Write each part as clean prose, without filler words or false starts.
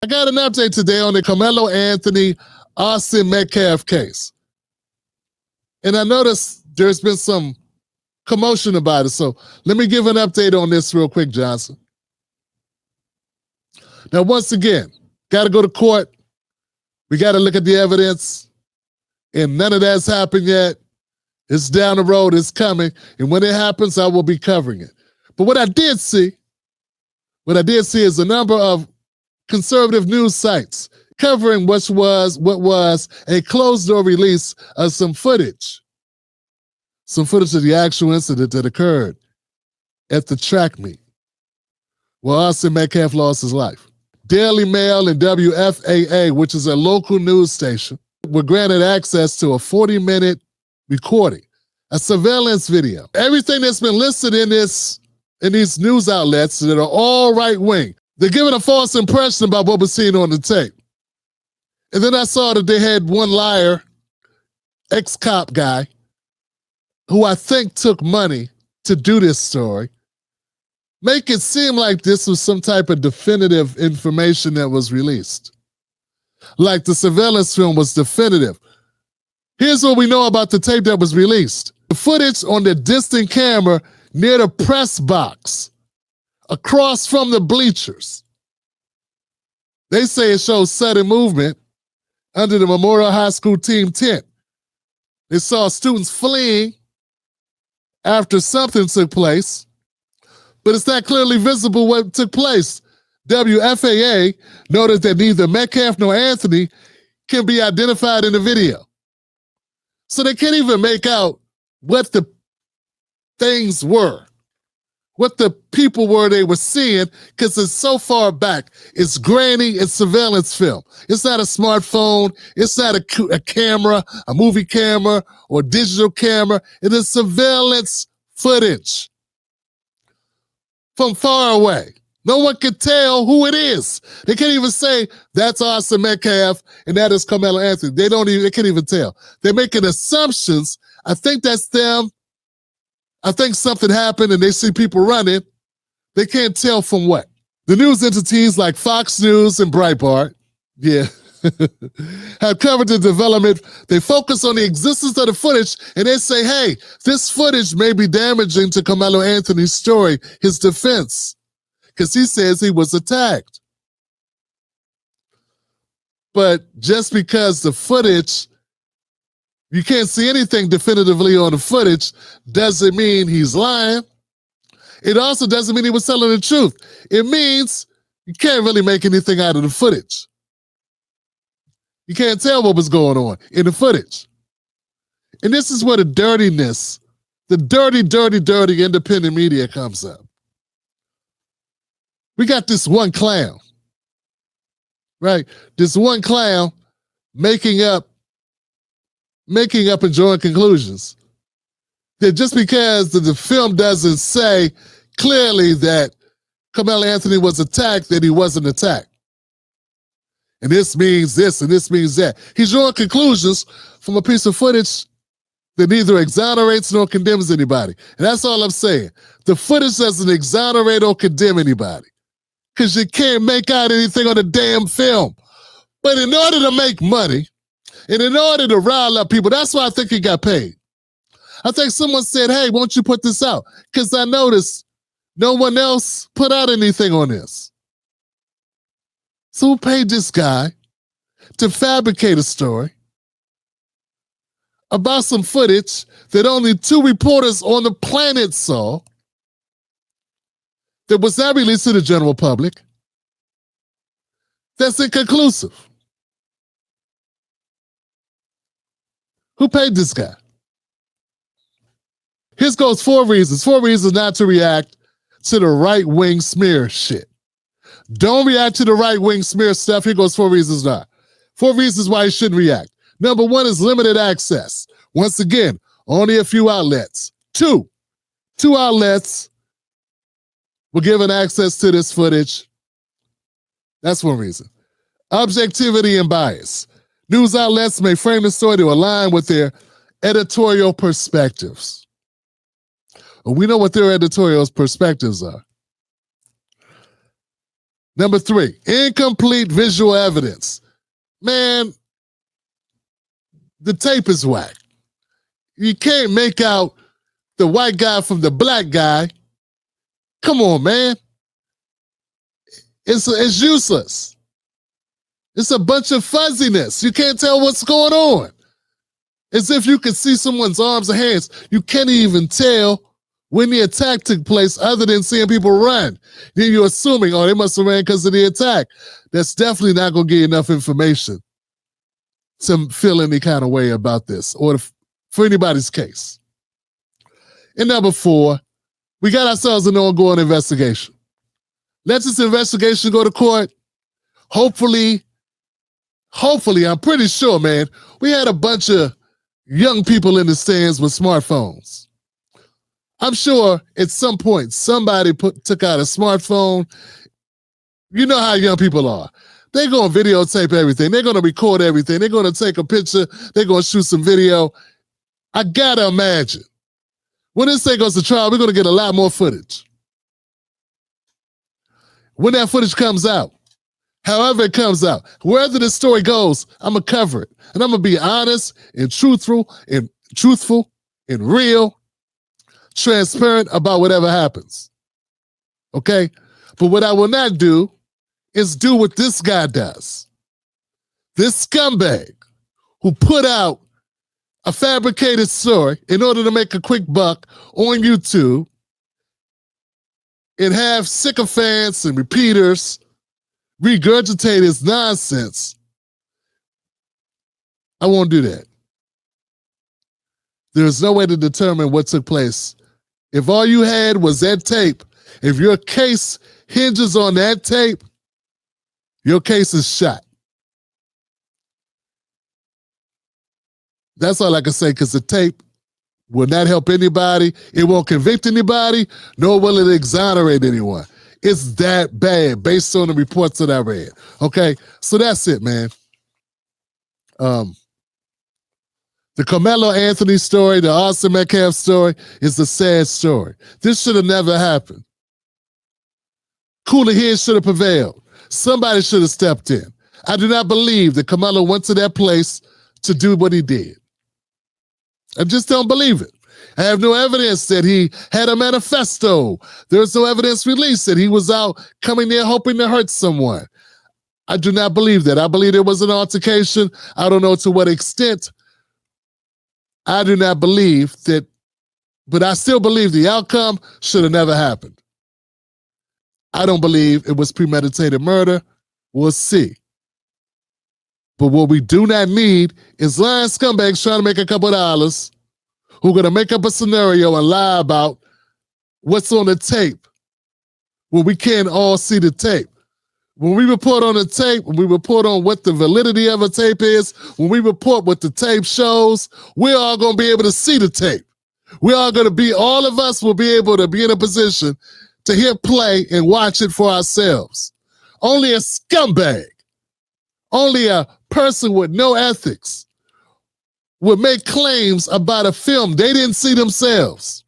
I got an update today on the Karmelo Anthony, Austin Metcalf case. And I noticed there's been some commotion about it. So let me give an update on this real quick, Johnson. Now, once again, got to go to court. We got to look at the evidence. And none of that's happened yet. It's down the road. It's coming. And when it happens, I will be covering it. But what I did see is a number of conservative news sites covering what was a closed-door release of some footage of the actual incident that occurred at the track meet where Austin Metcalf lost his life. Daily Mail and WFAA, which is a local news station, were granted access to a 40-minute recording, a surveillance video. Everything that's been listed in these news outlets that are all right-wing, they're giving a false impression about what was seen on the tape. And then I saw that they had one liar, ex-cop guy, who I think took money to do this story, make it seem like this was some type of definitive information that was released. Like the surveillance film was definitive. Here's what we know about the tape that was released. The footage on the distant camera near the press box, across from the bleachers. They say it shows sudden movement under the Memorial High School team tent. They saw students fleeing after something took place, but it's not clearly visible what took place. WFAA noted that neither Metcalf nor Anthony can be identified in the video. So they can't even make out what the things were, what the people were they were seeing, because it's so far back. It's grainy, it's surveillance film. It's not a smartphone. It's not a camera, a movie camera or digital camera. It is surveillance footage from far away. No one can tell who it is. They can't even say that's Austin Metcalf and that is Karmelo Anthony. They can't even tell. They're making assumptions. I think that's them. I think something happened and they see people running. They can't tell from what. The news entities like Fox News and Breitbart, have covered the development. They focus on the existence of the footage and they say, hey, this footage may be damaging to Karmelo Anthony's story, his defense, because he says he was attacked. But just because the footage, you can't see anything definitively on the footage, doesn't mean he's lying. It also doesn't mean he was telling the truth. It means you can't really make anything out of the footage. You can't tell what was going on in the footage. And this is where the dirtiness, the dirty independent media comes up. We got this one clown, right? This one clown making up and drawing conclusions that just because the film doesn't say clearly that Karmelo Anthony was attacked, that he wasn't attacked. And this means this and this means that. He's drawing conclusions from a piece of footage that neither exonerates nor condemns anybody. And that's all I'm saying. The footage doesn't exonerate or condemn anybody because you can't make out anything on the damn film. But in order to make money, and in order to rile up people, that's why I think he got paid. I think someone said, hey, won't you put this out? Because I noticed no one else put out anything on this. So who paid this guy to fabricate a story about some footage that only 2 reporters on the planet saw, that was not released to the general public, that's inconclusive? Who paid this guy? Here goes 4 reasons. 4 reasons not to react to the right-wing smear shit. Don't react to the right-wing smear stuff. Here goes 4 reasons not. 4 reasons why you shouldn't react. Number 1 is limited access. Once again, only a few outlets. 2 outlets were given access to this footage. That's 1 reason. Objectivity and bias. News outlets may frame the story to align with their editorial perspectives. We know what their editorial perspectives are. Number 3, incomplete visual evidence. Man, the tape is whack. You can't make out the white guy from the black guy. Come on, man. It's useless. It's a bunch of fuzziness. You can't tell what's going on. As if you could see someone's arms or hands. You can't even tell when the attack took place other than seeing people run. Then you're assuming, oh, they must have ran because of the attack. That's definitely not going to get enough information to feel any kind of way about this or for anybody's case. And number 4, we got ourselves an ongoing investigation. Let this investigation go to court. Hopefully, I'm pretty sure, man, we had a bunch of young people in the stands with smartphones. I'm sure at some point somebody took out a smartphone. You know how young people are. They're going to videotape everything. They're going to record everything. They're going to take a picture. They're going to shoot some video. I got to imagine when this thing goes to trial, we're going to get a lot more footage. When that footage comes out, however it comes out, wherever the story goes, I'm going to cover it. And I'm going to be honest and truthful and real, transparent about whatever happens. Okay? But what I will not do is do what this guy does. This scumbag who put out a fabricated story in order to make a quick buck on YouTube and have sycophants and repeaters regurgitate his nonsense. I won't do that. There's no way to determine what took place. If all you had was that tape, if your case hinges on that tape, your case is shot. That's all I can say, because the tape will not help anybody. It won't convict anybody, nor will it exonerate anyone. It's that bad based on the reports that I read. Okay, so that's it, man. The Karmelo Anthony story, the Austin Metcalf story is a sad story. This should have never happened. Cooler heads should have prevailed. Somebody should have stepped in. I do not believe that Karmelo went to that place to do what he did. I just don't believe it. I have no evidence that he had a manifesto. There's no evidence released that he was out coming there hoping to hurt someone. I do not believe that. I believe there was an altercation. I don't know to what extent. I do not believe that, but I still believe the outcome should have never happened. I don't believe it was premeditated murder. We'll see. But what we do not need is lying scumbags trying to make a couple of dollars who are going to make up a scenario and lie about what's on the tape when we can't all see the tape. When we report on the tape, when we report on what the validity of a tape is, when we report what the tape shows, we're all going to be able to see the tape. All of us will be able to be in a position to hit play and watch it for ourselves. Only a scumbag, only a person with no ethics would make claims about a film they didn't see themselves,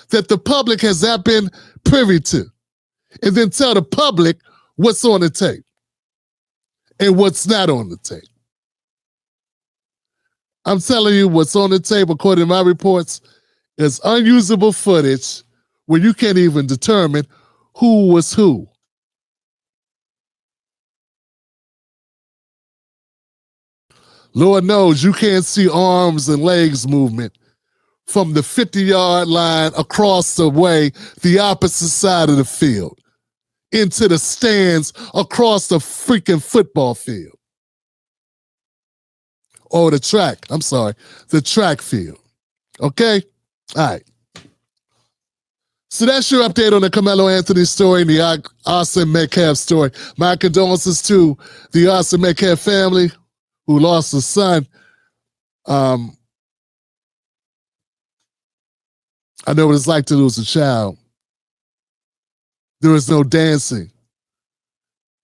that the public has not been privy to, and then tell the public what's on the tape and what's not on the tape. I'm telling you, what's on the tape, according to my reports, is unusable footage where you can't even determine who was who. Lord knows you can't see arms and legs movement from the 50-yard line across the way, the opposite side of the field, into the stands across the freaking football field. Or the track field. Okay? All right. So that's your update on the Karmelo Anthony story and the Austin Metcalf story. My condolences to the Austin Metcalf family who lost a son. I know what it's like to lose a child. There is no dancing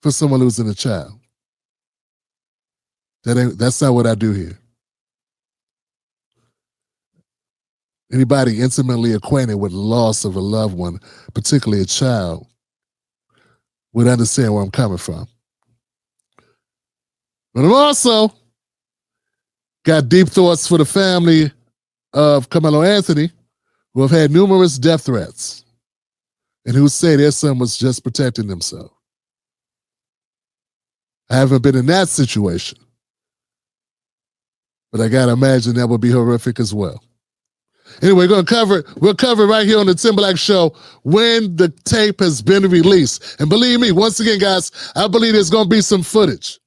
for someone losing a child. That's not what I do here. Anybody intimately acquainted with the loss of a loved one, particularly a child, would understand where I'm coming from. But I'm also got deep thoughts for the family of Karmelo Anthony, who have had numerous death threats and who say their son was just protecting themselves. I haven't been in that situation, but I gotta imagine that would be horrific as well. Anyway, we'll cover it right here on the Tim Black Show when the tape has been released. And believe me, once again, guys, I believe there's gonna be some footage.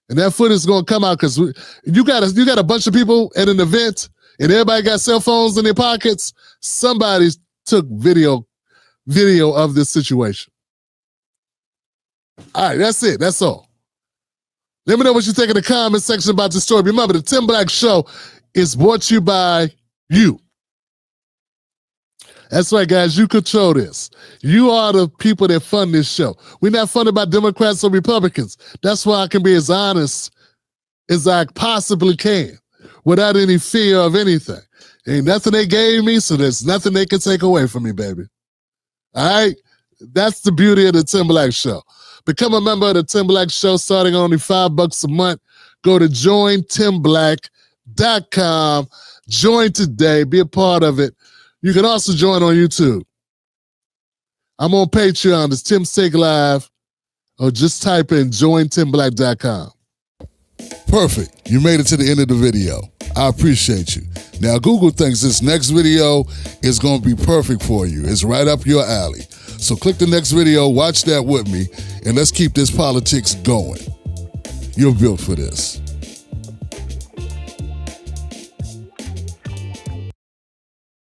And that footage is gonna come out because you got a bunch of people at an event and everybody got cell phones in their pockets. Somebody took video of this situation. All right, that's it. That's all. Let me know what you think in the comment section about the story. Remember, the Tim Black Show is brought to you by you. That's right, guys. You control this. You are the people that fund this show. We're not funded by Democrats or Republicans. That's why I can be as honest as I possibly can without any fear of anything. Ain't nothing they gave me, so there's nothing they can take away from me, baby. All right? That's the beauty of the Tim Black Show. Become a member of the Tim Black Show starting only $5 a month. Go to jointimblack.com. Join today. Be a part of it. You can also join on YouTube. I'm on Patreon. It's Tim Steak Live. Or just type in jointimblack.com. Perfect. You made it to the end of the video. I appreciate you. Now, Google thinks this next video is going to be perfect for you. It's right up your alley. So click the next video, watch that with me, and let's keep this politics going. You're built for this.